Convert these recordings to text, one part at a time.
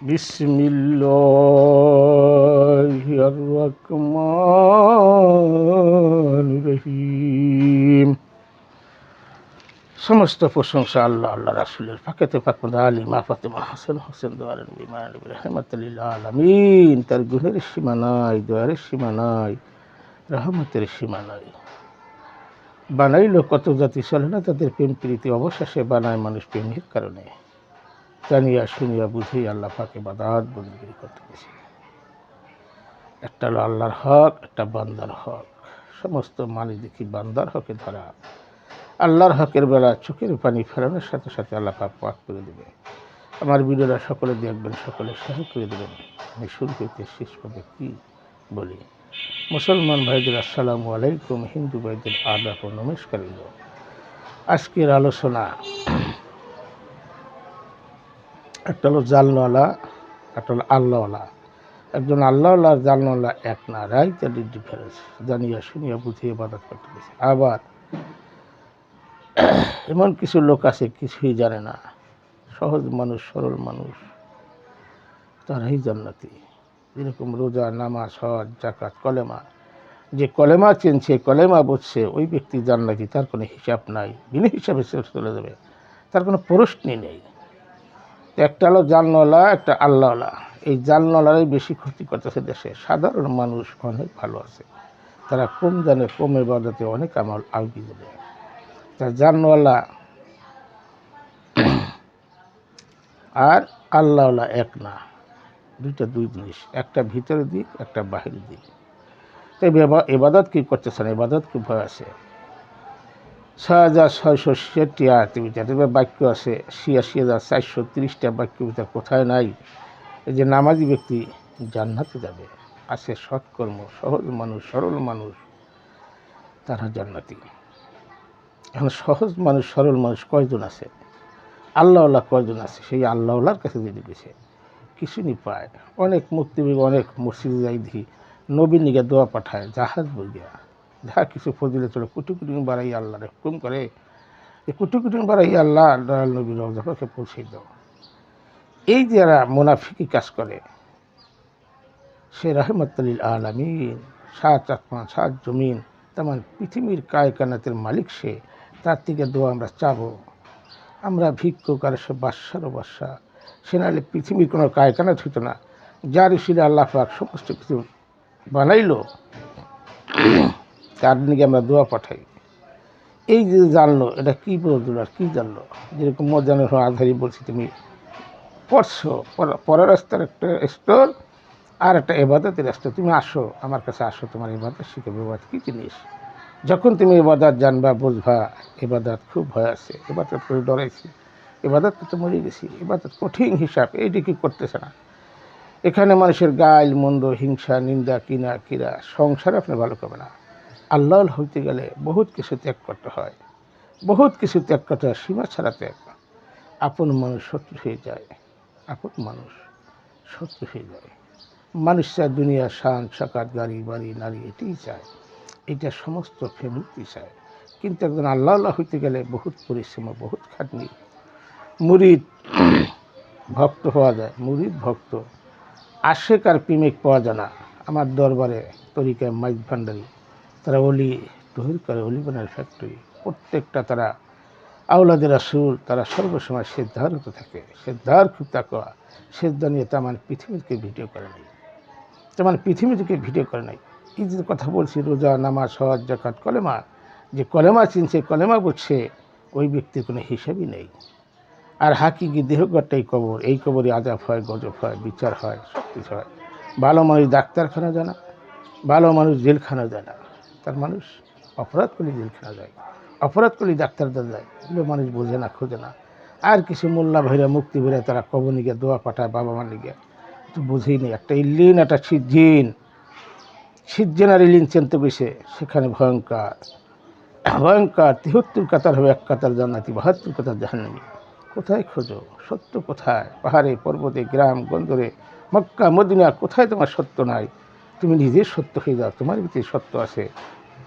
বিসমিল্লাহির রহমানির রহিম। সমস্ত প্রশংসা আল্লাহ আল্লাহ রাসূলের ফাকেতে ফাকমুদ আলী মা ফাতেমা হাসান হোসেন দোয়ারের বিমান রহমাতুল্লিল আলামিন। তার গুণের সীমা নাই, দোয়ারের সীমা নাই, রহমতের সীমা নাই। বানাইলো কত জাতি চলে না তাদের প্রেম প্রীতি, অবশেষে বানায় মানুষ প্রেমের কারণে। জানিয়া শুনিয়া বুঝেই আল্লাহ পাকে ইবাদত বন্দেগী করতে গেছে। একটা হলো আল্লাহর হক, একটা বান্দার হক। সমস্ত মানি দেখি বান্দার হকে ধরা। আল্লাহর হকের বেলা চোখের পানি ফেরানোর সাথে সাথে আল্লাহ পাক পাক করে দেবে। আমার ভিডিওটা সকলে দেখবেন, সকলে শেয়ার করে দেবেন। আমি শুরু হইতে শেষ পর্যন্ত কী বলি। মুসলমান ভাইদের আসসালামু আলাইকুম, হিন্দু ভাইদের আদাব ও নমস্কার। আজকের আলোচনা একটা হলো জালনওয়ালা, একটা হলো আল্লাহওয়ালা। একজন আল্লাহওয়ালা আর জালনওয়ালা এক না, রাইট দ্য ডিফারেন্স। জানিয়া শুনিয়া বুঝিয়ে ইবাদত করতে গেছে। আবার এমন কিছু লোক আছে কিছুই জানে না, সহজ মানুষ, সরল মানুষ, তারাই জান্নাতি। যেরকম রোজা, নামাজ, হজ, যাকাত, কলেমা। যে কলেমা চিনছে, কলেমা বুঝছে, ওই ব্যক্তি জান্নাতি। তার কোনো হিসাব নাই, বিনা হিসাবে সে চলে যাবে, তার কোনো প্রশ্নই নেই। একটা হলো জালনওয়ালা, একটা আল্লাহওয়ালা। এই জালনওয়ালারাই বেশি ক্ষতি করতেছে দেশে। সাধারণ মানুষ অনেক ভালো আছে, তারা কম জানে, কম ইবাদতে অনেক আমল আলগি দেবে। তা জালনওয়ালা আর আল্লাহওয়ালা এক না, দুইটা দুই জিনিস, একটা ভিতরের দিক, একটা বাহিরের দিক। তাই ইবাদত কী করতেছেন, ইবাদত কি ভয় আছে। ৬,৬৬৬ আয়াতের বাক্য আছে, ৮৬,৪৩০টা বাক্য ভিতরে কোথায় নাই এই যে নামাজি ব্যক্তি জান্নাতে যাবে। আছে সৎকর্ম, সহজ মানুষ, সরল মানুষ, তারা জান্নাতি। এখন সহজ মানুষ, সরল মানুষ কয়জন আছে, আল্লাহওয়ালা কয়জন আছে? সেই আল্লাহওয়ালার কাছে যদি গেছে কিছু নি পায়। অনেক মুক্তিযোগী, অনেক মসজিদে যাই দেখি নবীর নিকে দোয়া পাঠায়, জাহাজ বইয়া যা কিছু ফজিলে চলে কুটি কুটি বাড়াই আল্লাহরে হুকুম করে, এই কুটি কুটি বাড়াই আল্লাহ দয়াল নবীর রওজাকে পৌঁছে দাও। এই যারা মুনাফিকি কাজ করে, সে রহমতুল্লিল আলামিন, ৭ আসমান ৭ জমিন, তেমন পৃথিবীর কায়কানাতের মালিক সে। তার থেকে দোয়া আমরা চাবো। আমরা ভিক্ষুক আর সে বাদশারও বাদশা। সে নাহলে পৃথিবীর কোনো কায়কানাত হইতো না। যার ইসিরে আল্লাহ পাক সমস্ত কিছু বানাইলো, তার দিকে আমরা দোয়া পাঠাই। এই যে জানলো, এটা কী বলছিল আর কী জানলো। যেরকম মজানের আধারি বলছি, তুমি পড়ছো, পরের রাস্তার একটা স্তর আর একটা ইবাদতের রাস্তা। তুমি আসো আমার কাছে, আসো, তোমার ইবাদত শিখে। ইবাদত কী জিনিস? যখন তুমি ইবাদত জানবা, বুঝবা ইবাদত খুব ভয় আছে, ইবাদত করে ডরাইছি, ইবাদত করতে মরে গেছি, ইবাদত কঠিন হিসাব, এইটি কি করতেছে না। এখানে মানুষের গাইল মন্দ, হিংসা, নিন্দা, কিনা কিরা, সংসার আপনি ভালো করবে না। আল্লাহ হইতে গেলে বহুত কিছু ত্যাগ করতে হয়, বহুত কিছু ত্যাগ করতে হয়, সীমা ছাড়া ত্যাগ। আপন মানুষ শত্রু হয়ে যায়, আপন মানুষ শত্রু হয়ে যায়। মানুষ চায় দুনিয়া, শান সাকাত, গাড়ি বাড়ি, নারী, এটাই চায়, এটা সমস্ত ফ্যামিলিতেই চায়। কিন্তু একজন আল্লাহ হইতে গেলে বহুত পরিশ্রম, বহুত খাটনি। মুরিদ ভক্ত হওয়া যায়, মুরিদ ভক্ত, আশেক আর প্রেমিক পাওয়া যায় না। আমার দরবারে তরিকায় মাইক ভান্ডারি, তারা অলি তৈরি করে, অলিবানের ফ্যাক্টরি। প্রত্যেকটা তারা আওলাদের রাসূল, তারা সর্বসময় সেদ্ধার হতে থাকে। সেদ্ধার খুব তাকওয়া, সেদ্ধা নিয়ে তেমন পৃথিবীকে ভিডিও করে নাই, তেমন পৃথিবী থেকে ভিডিও করে নাই। এই যে কথা বলছি, রোজা, নামাজ, হজ, যাকাত, কলেমা, যে কলেমা চিনছে, কলেমা বুঝছে, ওই ব্যক্তির কোনো হিসাবই নেই। আর হাকিকি দেহগতটাই কবর, এই কবরে আজাব হয়, গজব হয়, বিচার হয়, সব কিছু হয়। ভালো মানুষ ডাক্তারখানা যায় না, ভালো মানুষ জেলখানা যায় না। তার মানুষ অপরাধ করলে জেলখানা যায়, অপরাধ করলে ডাক্তারদের যায়। এগুলো মানুষ বোঝে না, খোঁজে না। আর কিছু মোল্লা ভাইরা, মুক্তি ভাইরা, তারা কবর নিগে দোয়া পাঠায় বাবা মার নিগে, তো বুঝেই নেই। একটা ইল্লিন, একটা সিজ্জিন, সিজ্জিন আর ইল্লিন চিনতে পেয়েছে, সেখানে ভয়ঙ্কর ভয়ঙ্কর ৭৩ কাতার হবে, এক কাতার জান্নাতি, ৭২ কাতার জাহান্নামী। কোথায় খোঁজো সত্য? কোথায়? পাহাড়ে, পর্বতে, গ্রাম গঞ্জরে, মক্কা মদিনা, কোথায় তোমার সত্য নাই? তুমি নিজে সত্য হয়ে যাও, তোমার ভিতরে সত্য আছে,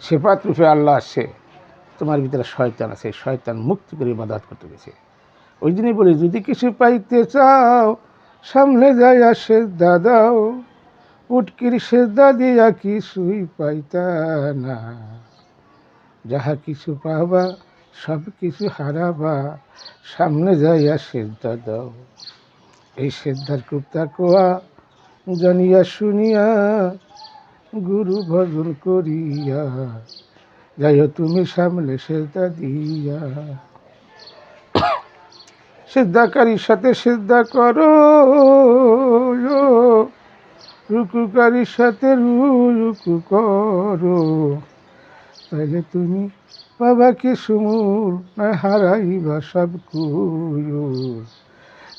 সেফাত রূপে আল্লাহ আছে, তোমার ভিতরে শয়তান আছে, শয়তান মুক্তি করে ইবাদত করতে গেছে। ওই জন্যই বলি, যদি কিছু পাইতে চাও সামনে যাইয়া সেজদা দাও, উটকির সেজদা দিয়া কিছুই পাইতা না। যাহা কিছু পাবা সব কিছু হারাবা, সামনে যাইয়া সেজদা দাও। এই সেজদার কুপ্তা কোয়া জানিয়া শুনিয়া, গুরু ভজন করিয়া, যাইও তুমি সামনে সেজদা দিয়া। সিদ্ধাকারীর সাথে সিদ্ধা করো, রুকুকারীর সাথে রুকু করো, তাইলে তুমি পাবা কিছু মূল, না হারাইবা সব কুল।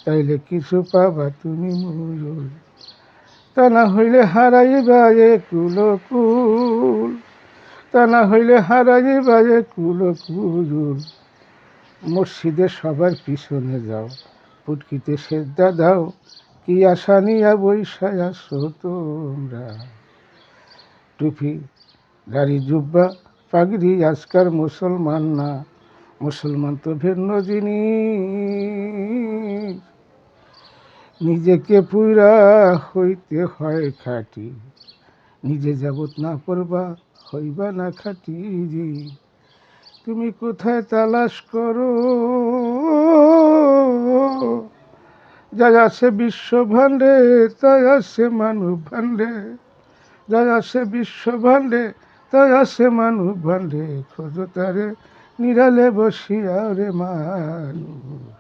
তাইলে কিছু পাবা তুমি মূল, তা না হইলে হারাইবা এ কুল কুল, তা না হইলে হারাইবা এ কুল কুল। মসজিদে সবার পিছনে যাও, পুটকিতে সেজদা দাও, কি আশা নিয়া বৈশায় আসো তোমরা। টুপি দাড়ি জুব্বা পাগড়ি আজকার মুসলমান না, মুসলমান তো ভিন্ন জিনিস। নিজেকে পুরা হইতে হয় খাঁটি, নিজে যাবত না করবা হইবা না খাঁটি। তুমি কোথায় তালাশ করো, যা আছে বিশ্ব ভাণ্ডে তাই আছে মানব ভাণ্ডে, যা আছে বিশ্ব ভাণ্ডে তাই আছে মানব ভাণ্ডে। খোঁজো তারে নিরালে বসিয়া রে মানুষ,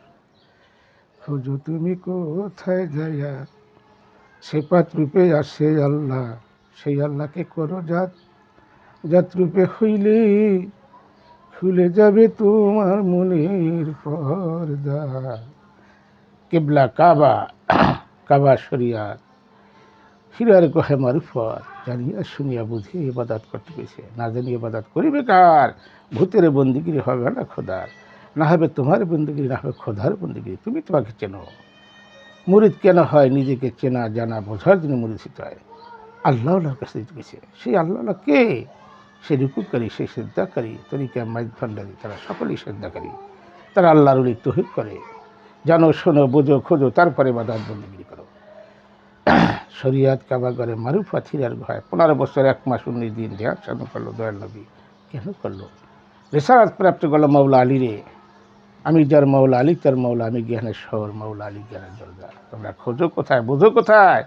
খোঁজো তুমি কোথায় যাইয়া। সেপাত রূপে আছে আল্লাহ, সেই আল্লাহকে করো জাত, জাত রূপে হইলে খুলে যাবে তোমার মনের পর্দা। কেবলা কাবা, কাবা শরিয়াত, হীরার গহে মারুফত, জানিয়া শুনিয়া বুঝিয়ে ইবাদত করতে পেরেছে, না জানিয়ে ইবাদত করিবে কার। ভূতের বন্দিগিরি হবে না খোদার, না হবে তোমার বন্দিগিরি, না হবে খোদার বন্দিগিরি। তুমি তোমাকে চেনো। মুরিদ কেন হয়? নিজেকে চেনা জানা বোঝার জন্য মুরিদ হতে হয়। আল্লাহর কাছে গেছে, সেই আল্লাহ কে? সে রুকুকারী, সে সিদ্ধাকারী, তরিকা মাইজ ভান্ডারী, তারা সকলেই সিদ্ধাকারী, তারা আল্লাহর উলি তৌহিদ করে। জানো, শোনো, বোঝো, খোঁজো, তারপরে ইবাদত বন্দেগী করো। শরিয়াত কাবা করে মারুফা থিরার ঘয় 15 বছর 1 মাস 19 দিন ধ্যান সাধন করলো দয়াল নবী। কেন করলো? রেসালাত প্রাপ্ত করলো মৌলা আলী রে। আমি যার মৌলা আলী তার মৌলা, আমি জ্ঞানের শহর, মৌলা আলী জ্ঞানের দরজা। তোমরা খোঁজো কোথায়, বোঝো কোথায়?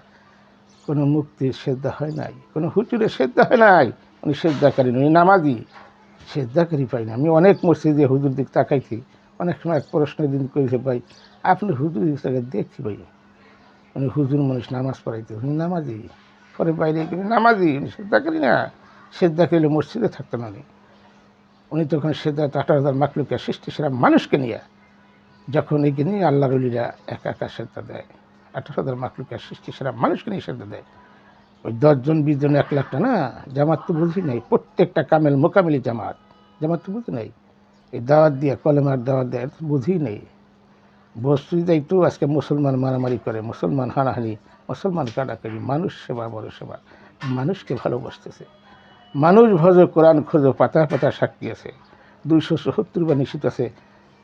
কোনো মুক্তির সেদ্ধা হয় নাই, কোনো হুজুরের সেদ্ধা হয় নাই। উনি সেদ্ধাকারী, উনি নামাজি, সেদ্ধাকারী পাই না। আমি অনেক মসজিদে হুজুর দিক তাকাইছি, অনেক সময় এক প্রশ্ন দিন করেছে, ভাই আপনি হুজুর দিকে দেখছি ভাই, উনি হুজুর মানুষ, নামাজ পড়াইতে, উনি নামাজি। পরে বাইরে গেলে নামাজি, উনি সেদ্ধাকারী না। সেদ্ধাকারী মসজিদে থাকতেন উনি। উনি তখন সেদ্ধা 18,000 মাকলুকে সৃষ্টি সেরা মানুষকে নিয়ে, যখন এখানে আল্লাহর ওলিরা একা একা সেদ্ধা দেয়, 18,000 মাকলুকে সৃষ্টি সেরা মানুষকে নিয়ে সেদ্ধা দেয়। ওই 10 জন 20 জন 1 লাখটা না, জামাত তো বুঝি নাই। প্রত্যেকটা কামেল মোকামিলি জামাত, জামাত তো বুঝি নাই। এই দাওয়াত দিয়ে, কলেমার দাওয়াত দেয়, বুঝি নেই। বস্তু তো আজকে মুসলমান মারামারি করে, মুসলমান হানাহানি, মুসলমান কাটাকাটি, মানুষ সেবা বড় সেবা। মানুষকে ভালোবাসতেছে। মানুষ ভজ কোরআন খোঁজো, পাতা পাতা সাক্ষী আছে। 274 বার নিষিদ্ধ আছে,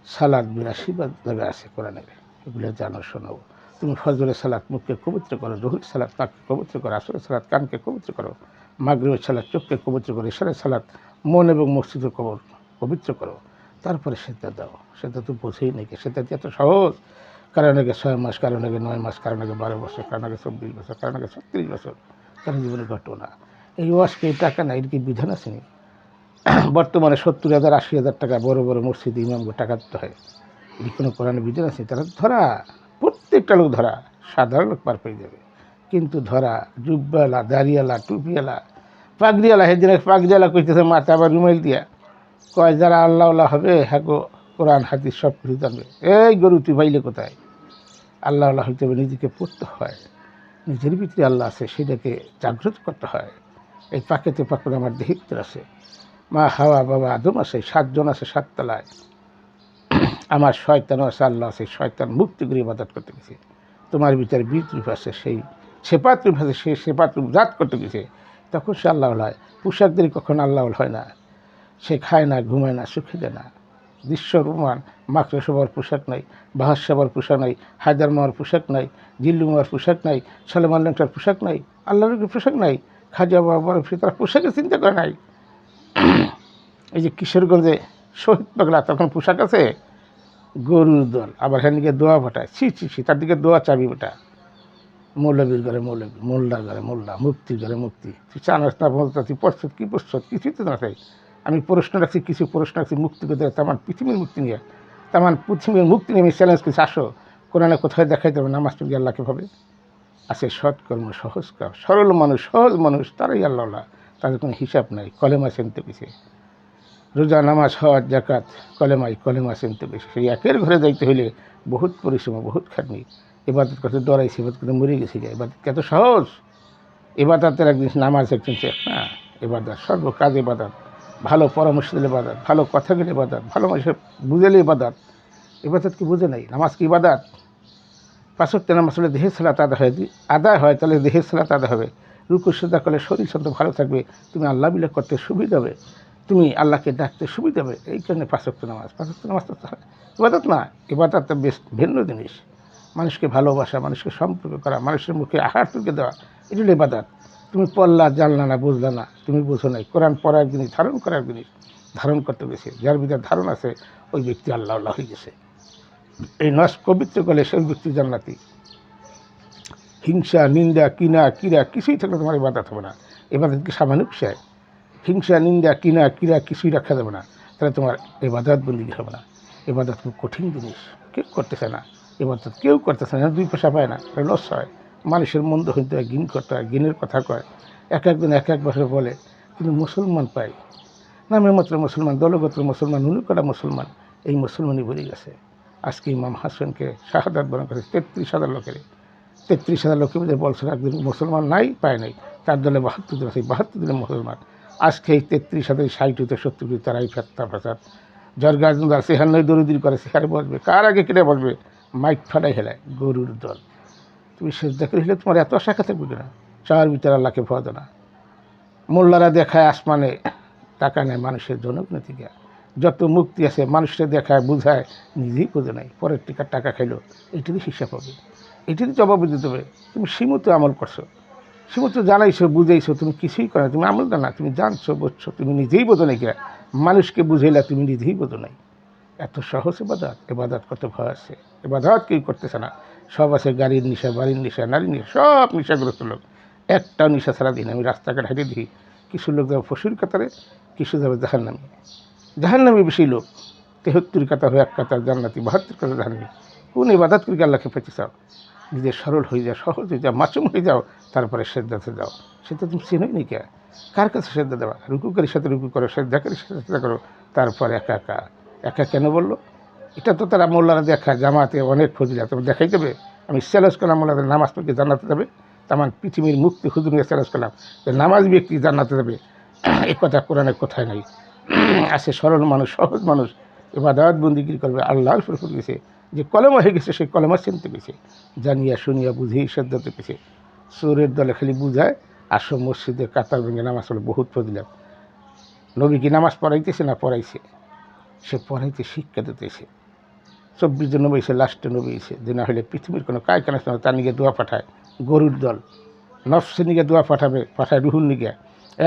সালাদ 82 বার জায়গা আছে কোরআনের। এগুলো জানো, শোনো। তুমি ফজরের সালাত মুখকে পবিত্র করো, জহুর সালাত নাককে পবিত্র করো, আসরের সালাত কানকে পবিত্র করো, মাগরিবের সালাত চোখকে পবিত্র করো, ইশারের সালাত মন এবং মস্তিষ্ক পবিত্র করো, তারপরে সেদ্ধা দাও। সেটা তো বোঝেই নাকি, সেটা এত সহজ। কারণ আগে 6 মাস, কারণ আগে 9 মাস, কারণ আগে 12 বছর, কারণ আগে 24 বছর, কারণ আগে 36 বছর, কারণ জীবনের ঘটনা। এই ওয়াজকে এই টাকা না, এর কি বিধান আছে? বর্তমানে 70,000 80,000 টাকা বড় বড় মসজিদে ইমামকে টাকা দিতে হয়। এটি কোনো কোরআনের বিধান আছে? তারা ধরা, প্রত্যেকটা লোক ধরা, সাধারণ লোক পার পেয়ে যাবে। কিন্তু ধরা জুব্বালা, দাড়িয়ালা, টুপিওয়ালা, পাগড়িওয়ালা, সেদিন পাগড়িওয়ালা কইতেছে মাথা আবার রুমাইল দিয়া, কয় যারা আল্লাহ হবে হ্যাঁ কোরআন হাদিস সব কিছু জানবে। এই গরু তুই পাইলে কোথায়? আল্লাহ হইতে হবে, নিজেকে পড়তে হয়, নিজের ভিতরে আল্লাহ আছে সেটাকে জাগ্রত করতে হয়। এই পাকেতে পাকুর আমার দেহের ভিতরে আছে, মা হাওয়া বাবা আদম আছে, 7 জন আছে 7 তলায়। আমার শয়তানও আছে, আল্লাহ আছে। শয়তান মুক্তি করে ইবাদত করতে গেছে। তোমার ভিতরে বীজ রূপ আছে, সেই সেপাত রূপ আছে, সেই সেপাত রূপ জাত করতে গেছে, তখন সে আল্লাহ হয়। পোশাকদের কখনো আল্লাহ হয় না। সে খায় না, ঘুমায় না, সুখে দেয় না, দৃশ্য প্রমাণ। মাকড় সবার পোশাক নাই, বাহার সবার পোশাক নাই, হায়দার মামার পোশাক নাই, জিল্লু মামার পোশাক নাই, সালেমান ল্যাংটার পোশাক নাই, আল্লাহ রবির পোশাক নাই, খাজা বাবার তারা পোশাকের চিন্তা করে নাই। এই যে কিশোরগঞ্জে শহীদ পাগলা তখন পোশাক আছে, গরুর দল, আবার হ্যাঁ দিকে দোয়া ফাটায়, ছি তার দিকে দোয়া চাবি বেটা। মৌলবীর ঘরে মৌলবী, মোল্লার ঘরে মোল্লা, মুক্তির ঘরে মুক্তি। তুই চানাস না বলতে তুই পশ্চাৎ কী পশ্চাৎ কিছুই তো না চাই। আমি প্রশ্ন রাখছি, কিছু প্রশ্ন রাখছি মুক্তি করতে, তামান পৃথিবীর মুক্তি নিয়ে, তামান পৃথিবীর মুক্তি নিয়ে আমি চ্যালেঞ্জ করছি, আসো কোরআনে কোথায় দেখাইতে হবে নামাজ পড়ি আল্লাহকে ভাবে। আছে সৎকর্ম, সহজ কাজ, সরল মানুষ, সহজ মানুষ, তারাই আল্লাহ, তাদের কোনো হিসাব নাই। কলেমা চিনতে গেছে, রোজা নামাজ হজ জাকাত কলেমা চিনতে গেছে। সেই একের ঘরে যাইতে হইলে বহুত পরিশ্রম, বহুত খাটনি। এবাদত করতে ডরাইছে, এবাদত করতে মরে গেছি, এবাদত এত সহজ। এবাদতের একদিন নামাজ একদিন শেখ না। এবাদত সর্বকাজ এবাদত, ভালো পরামর্শ দিলে এবাদত, ভালো কথা গেলে এবাদত, ভালো মানুষের বুঝেলে এবাদত। এবাদত কি বুঝে নাই? নামাজ কি ইবাদত? 5 ওয়াক্ত নামাজ পড়লে দেহের সালাত আদায় হয়, তাহলে দেহের সালাত আদায় হবে। রুকু সিজদা করলে শরীর শান্ত ভালো থাকবে, তুমি আল্লাহ বিলে করতে সুবিধা হবে, তুমি আল্লাহকে ডাকতে সুবিধা হবে। এই কারণে 5 ওয়াক্ত নামাজ তো ইবাদত না। ইবাদত বেশ ভিন্ন জিনিস। মানুষকে ভালোবাসা, মানুষকে সম্পর্ক করা, মানুষের মুখে আহার তুলে দেওয়া, এটা হলো ইবাদত। তুমি পড়লা, জানলা না, বুঝলা না, তুমি বুঝো নাই। কোরআন পড়ার জিনিস, ধারণ করার জিনিস, ধারণ করতে গেছে। যার ভিতরে ধারণ আছে ওই ব্যক্তি আল্লাহ হয়ে গেছে। এই নস পবিত্র করলে সেই ব্যক্তি জান্নাতি। হিংসা, নিন্দা, কিরা কিছুই থাকলে তোমার ইবাদত হবে না। ইবাদতকে সামান্য বিষয়। হিংসা, নিন্দা, কিরা কিছুই রাখা যাবে না, তাহলে তোমার ইবাদত বন্দিগি হবে না। ইবাদত খুব কঠিন জিনিস, কেউ করতেছে না। ইবাদত কেউ করতেছে না, 2 পয়সা পায় না, লস হয়। মানুষের মন্দ হইতে হয়, ঘিন করতে হয়, ঘিনের কথা কয়, একদিন এক বছর বলে। কিন্তু মুসলমান পাই নামে মাত্র মুসলমান, দলগত মুসলমান, করা মুসলমান, এই মুসলমানই ভরে গেছে। আজকে ইমাম হাসানকে শাহাদাত বরণ করে 33,000 লোকের, 33,000 লোকের মধ্যে বলছে একদিন মুসলমান নাই, পায় নাই। তার দলে 72 জন আছে, 72 জনের মুসলমান। আজকে এই 33,000 60 হতে 70 তারাই ফেত্তা ফাসাদ জর্গাজদার সেহান্নই দরুদির করে, সেখানে বসবে, কার আগে কেটে বসবে, মাইক ফাটাই হেলায়, গরুর দল। তুমি সেজদা করে হলে তোমার এত শাখা থাকবে কিনা? চার ভিতরে আল্লাহকে ভয় না। মোল্লারা দেখায় আসমানে, টাকা নেয় মানুষের জনগণ থেকে। যত মুক্তি আছে মানুষকে দেখায়, বুঝায়, নিজেই বোঝে নাই, পরের টিকার টাকা খাইলো, এটারই হিসাব হবে, এটারই জবাব দিতে হবে। তুমি সীমিত আমল করছো, সীমিত জানাইছো, বুঝাইছো, তুমি কিছুই করো, তুমি আমল জানা, তুমি জানছো, বুঝছো, তুমি নিজেই বোঝো নাই। মানুষকে বুঝাইলা, তুমি নিজেই বোঝো নাই। এত সহজ এবাদত করতে ভয় আছে। এবাদত কেউ করতেছে না, সব আছে গাড়ির নেশা, বাড়ির নেশা, নারীর নেশা, সব নেশাগ্রস্ত লোক। একটাও নেশা ছাড়া দিন আমি রাস্তাঘাট হেঁটে দেখি, কিছু লোক যাবে পশুর কাতারে, কিছু যাবে জাহান্নামী বেশি লোক। 73 কাতার হয় এক কাতার জান্নাতি, 72 কাতার জাহান্নামী। কোন ইবাদত করে আল্লাহকে পেতে চাও? নিজে সরল হয়ে যাও, সহজ হয়ে যাও, মাসুম হয়ে যাও, তারপরে সেজদাতে যাও। সেটা তুমি চেনোই নি কে? কার কাছে সেজদা দেওয়া? রুকুকারীর সাথে রুকু করো, সেজদাকারীর সাথে সেজদা করো, তারপরে একা কেন বললো? এটা তো তারা মোল্লারা দেখা, জামাতে অনেক ফজিলাত দেখাই দেবে। আমি চ্যালেঞ্জ করলাম মোল্লাদের, নামাজ পড়তে জান্নাতে যাবে, তামান পৃথিবীর মুক্তি হুজুর নিয়ে চ্যালেঞ্জ করলাম যে নামাজ ব্যক্তি জান্নাতে যাবে। এই কথা কোরআনের কোথায় নাই। আছে সরল মানুষ, সহজ মানুষ, ইবাদত বন্দিগি করবে, আল্লাহর উপর গেছে, যে কলেমা হয়ে গেছে সেই কলেমা চিনতে গেছে, জানিয়া শুনিয়া বুঝেই শ্রদ্ধাতে গেছে। চোরের দলে খালি বুঝায়, আসো মসজিদে কাতার ভেঙে নামাজ পড়ে, বহুত ফজিলাত। নবী কি নামাজ পড়াইতেছে না? পড়াইছে। সে পড়াইতে শিক্ষা দিতেছে। 24 জন নবী এসে, লাস্টে নবী এসে, যে না হলে পৃথিবীর কোনো কারখানা তার নিগে দোয়া পাঠায়। গরুর দল নফসের নিগে দোয়া পাঠায় রুহুর নিগে।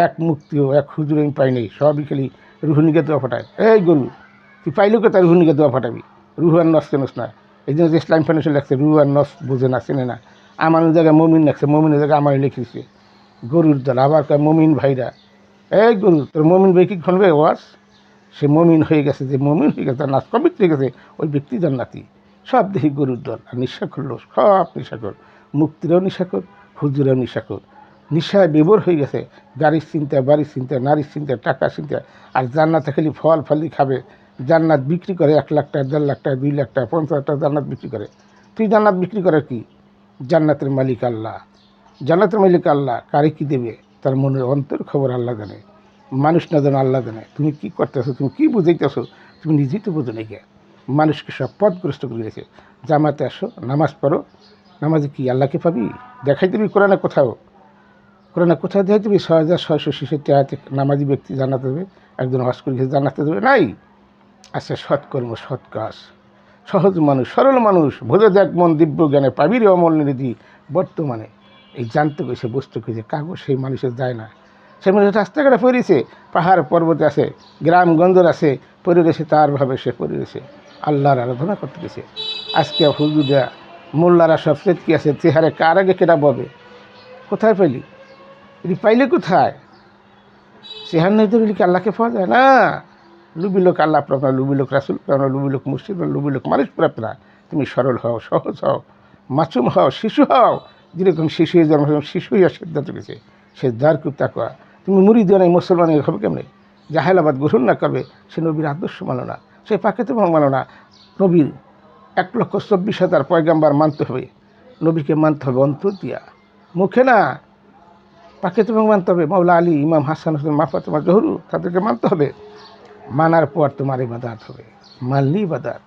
এক মুক্তিও এক হুজুর আমি পাই নাই, সবই খালি রুহুর নিগে দোয়া পাঠায়। এই গরু, তুই পাইলেও কে তার রুহুর নিগে দোয়া পাঠাবি? রুহু আর নস চেনস না। এই জন্য ইসলাম ফাউন্ডেশন লাগছে, রুহু আর নস বোঝে না, চেনে না। আমার জায়গায় মমিন লাগছে, মমিনের জায়গায় আমার লিখেছে গরুর দল। আবার কয় মমিন ভাইরা, এই গরু তোর মমিন ভাই কি ঘনবে ওয়াস? সে মমিন হয়ে গেছে, যে মমিন হয়ে গেছে, তার নাচ পবিত্র হয়ে গেছে, ওই ব্যক্তি জান্নাতি। সব দেখি গরুর দল। আর নিশাখর লোক, সব নিশাখর, মুক্তিরও নিশাখর, হুজুরেও নিশাখর। নিশায় বিভোর হয়ে গেছে, গাড়ির চিন্তা, বাড়ির চিন্তা, নারীর চিন্তা, টাকার চিন্তা। আর জান্নাতে খালি ফল ফালি খাবে। জান্নাত বিক্রি করে 1 লাখ টাকা, 1.5 লাখ টাকা, 2 লাখ টাকা, 50 টাকা জান্নাত বিক্রি করে। তুই জান্নাত বিক্রি করে কি? জান্নাতের মালিক আল্লাহ, জান্নাতের মালিক আল্লাহ। কারে কি দেবে তার মনের অন্তর খবর আল্লাহ জানে, মানুষ না জানে, আল্লাহ জানে। তুমি কী করতেছো, তুমি কী বুঝাইতেছো, তুমি নিজেই তো বোঝো নাকি। মানুষকে সব পথগ্রস্ত করে দিয়েছে। জামাতে আসো, নামাজ পড়ো, নামাজে কি আল্লাহকে পাবি? দেখাই দিবি কোরআনে কোথাও? কোরআনে কোথাও দেখাই দিবি 6,666 আয়াতে নামাজি ব্যক্তি জান্নাতে দেবে, একজন হজ করে গেছে জান্নাতে দেবে? নাই। আছে সৎকর্ম সৎ কাজ, সহজ মানুষ সরল মানুষ, বোঝে দেখ মন দিব্য জ্ঞানে পাবির অমল নিধি। বর্তমানে এই জানতে গেছে বস্তু যে কাগজ সেই মানুষের যায় না, সে মানুষ রাস্তাঘাটে পড়েছে, পাহাড় পর্বতে আছে, গ্রামগঞ্জের আছে, পড়ে রয়েছে, তার ভাবে সে পড়ে রয়েছে, আল্লাহর আরাধনা করতে গেছে। আজকে হুজুরা মোল্লারা সব কি আছে, চেহারে কার আগে কেটা ববে, কোথায় পাইলি? এটি পাইলে কোথায়? চেহার নেই তো কি আল্লাহকে পাওয়া যায় না? লুবি লোক আল্লাহ প্রাপ্ত, লুবি লোক রাসুল প্রাপ্ত, লুবি লোক মুর্শিদ, লুবি লোক মানুষ প্রাপ্ত না। তুমি সরল হও, সহজ হও, মাসুম হও, শিশু হও। যেরকম শিশু হয়ে জন্ম, শিশু হইয়া সিদ্ধান্ত গেছে, সে দ্বার খুব তাকুয়া। তুমি মুড়ি দেওয়া নাই, মুসলমানের হবে কেমনে? জাহেলাবাদ গ্রহণ না করবে, সে নবীর আদর্শ মানো না, সে পাকেতে মানো না। নবীর 1,24,000 পয়গাম্বার মানতে হবে, নবীকে মানতে হবে অন্তর দিয়া, মুখে না। পাকেতে মানতে হবে মাওলা আলী, ইমাম হাসান হোসেন, মা ফাতেমা জহুরু, তাদেরকে মানতে হবে। মানার পর তোমার ইবাদত হবে, মানলি ইবাদত।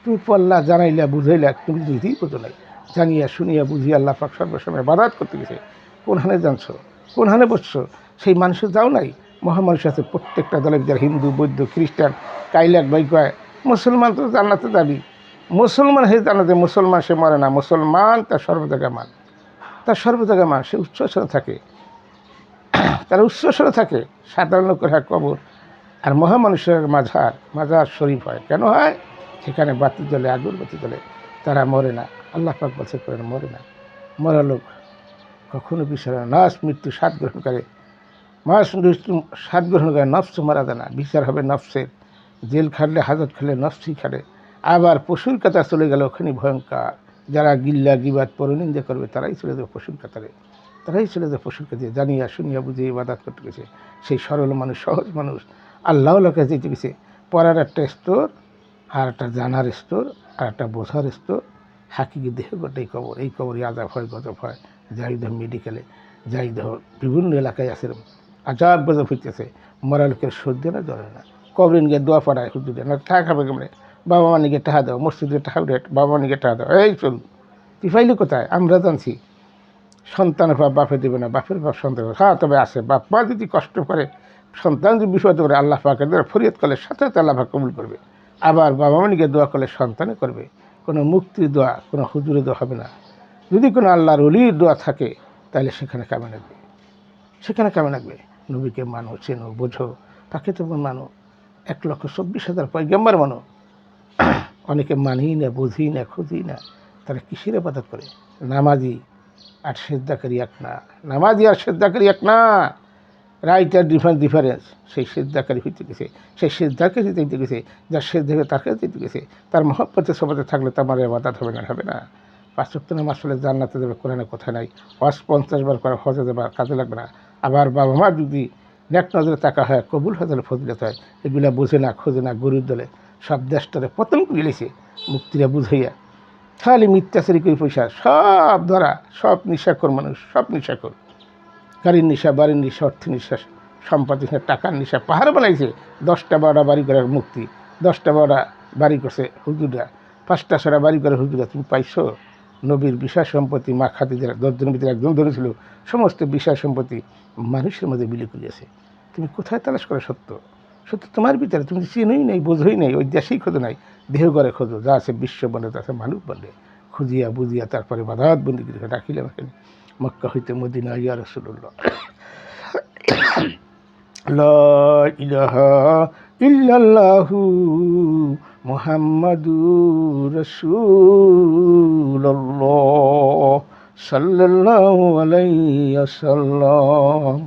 তুমি পল্লা জানাইলা বুঝাইলা, তুমি নিজেই বোঝো নাই। জানিয়া শুনিয়া বুঝিয়া আল্লাহ পাক সর্বসময় ইবাদত করতে গেছে। কোন হানে জানছো, কোন হানে বসছো? সেই মানুষের যাও নাই। মহামানুষ আছে প্রত্যেকটা দলের ভিতরে, হিন্দু বৌদ্ধ খ্রিস্টান কাইলাক ভাই কয় মুসলমান তো জান্নাতে যাবি। মুসলমান হে জান্নাতে, মুসলমান সে মরে না, মুসলমান তার সর্বজায়গায় মান, তার সর্বজায়গায় মান। সে উচ্চস্বরে থাকে, তার উচ্চস্বরে থাকে। সাধারণ লোকের হয় কবর, আর মহামানুষের মাজার, মাজার শরীফ হয়। কেন হয়? সেখানে বাতি জ্বলে, আগরবাতি জ্বলে, তারা মরে না। আল্লাহ পাক বলছে করেন মরে না। মরা লোক কখনো বিচারে না। নাশ মৃত্যু স্বাদ গ্রহণ করে, মাস মৃত্যু স্বাদ গ্রহণ করে, নফস মারা যায় না। বিচার হবে নফসের। জেল খাটলে, হাজত খেলে নফসই খাটে। আবার পশুর কাতার চলে গেলে ওখানে ভয়ঙ্কর। যারা গিল্লা গিবাদ পরনিন্দা করবে তারাই চলে যাবে পশুর কাতারে, তারাই চলে যায় পশুর কাছে। জানিয়া শুনিয়া বুঝিয়ে ইবাদত করতে গেছে সেই সরল মানুষ, সহজ মানুষ, আল্লাহর কাছে যেতে গেছে। পড়ার একটা স্তর, আর একটা জানার স্তর, আর একটা বোঝার স্তর। হাকিকি দেহ গোটাই কবর, এই কবরই আজাব হয়, গজব হয়। যাই দেহ মেডিকেলে, যাই দেহ বিভিন্ন এলাকায় আছে, আজাব গজব হইতেছে। মরা লোকের সহ্য না, জ্বরে না। কবরিন গিয়ে দোয়া পড়ায় হুজুরে, না টাকা খাবে কেমনে? বাবা মানিকে টাকা দাও, মসজিদে টাকা উঠে, বাবা মানিকে টাকা দাও। এই চল, তুই পাইলি কোথায়? আমরা জানছি সন্তানের বাপ বাপে দেবে না, বাপের বাপ সন্তান। হ্যাঁ, তবে আছে, বাপ মা যদি কষ্ট করে, সন্তান যদি বিপদে পড়ে, আল্লাহ পাকের দ্বারা ফরিয়াদ করলে সাথে সাথে আল্লাহ পাক কবুল করবে। আবার বাবা মানিকে দোয়া করলে সন্তানে করবে। কোনো মুক্তির দোয়া, কোনো হুজুরের দোয়া হবে না। যদি কোনো আল্লাহর ওলির দোয়া থাকে, তাহলে সেখানে কামে লাগবে, সেখানে কামে লাগবে। নবীকে মানো, চেনো, বোঝো, তাকে তো মানো। 1,24,000 পয়গাম্বার মানো। অনেকে মানি না, বুঝি না, খুঁজি না, তারা কিসের ইবাদত করে? নামাজি আর সেজদাকারী এক না, নামাজি আর সেজদাকারী এক না। রাইট আর ডিফারেন্স। সেই সেজদাকারী হইতে গেছে, সেই সেজদাকারী দিতে গেছে, যার সেজদা তার কাছে দিতে গেছে। তার মহব্বতের সবাতে থাকলে তো আমার ইবাদত হবে না, হবে না। 5 ওয়াক্ত নামাজ পড়লে জান্নাতে দেবে, কোরআনে কথা নাই। হজ 50 বার করা, হজে দেবে, কাজে লাগবে না। আবার বাবা মা যদি নেক নজরে টাকা হয়, কবুল হজরে ফজিলত হয়। এগুলা বোঝে না, খোঁজে না, গরুর দলে সব দেশটারে পতন করে গেছে মুক্তিরা বুঝাইয়া। খালি মিথ্যাচারী করে পয়সা সব ধরা, সব নিশাখোর মানুষ, সব নিশাখোর। গাড়ির নেশা, বাড়ির নেশা, অর্থের নেশা, সম্পত্তির নেশা, টাকার নেশা, পাহাড় বানাইছে। 10টা 12টা বাড়ি করার মুক্তি, 10টা 12টা বাড়ি করছে হুজুরা, 5টা 6টা বাড়ি করে হুজুরা। তুমি পাইছো? নবীর বিষয় সম্পত্তি মা খাদিজার 10 জনের ভিতরে একজন ধরেছিল, সমস্ত বিষয় সম্পত্তি মানুষের মধ্যে বিলি করিয়াছে। তুমি কোথায় তালাশ করে সত্য? সত্য তোমার ভিতরে, তুমি চিনোই নেই, বোঝোই নেই, ওই দেশেই খোঁজো নাই, দেহ ঘরে খোঁজো। যা আছে বিশ্ব বলে, তা আছে মানুষ বলে, খুঁজিয়া বুঝিয়া তারপরে বাধাত বন্দি করে ডাকিলাম এখানে মক্কা হইতে মদিনা, ইয়া রাসূলুল্লাহ। লা ইলাহা ইল্লাল্লাহু মুহাম্মাদুর রাসূলুল্লাহ সাল্লাল্লাহু আলাইহি ওয়াসাল্লাম।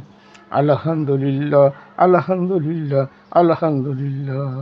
আলহামদুলিল্লাহ, আলহামদুলিল্লাহ, আলহামদুলিল্লাহ।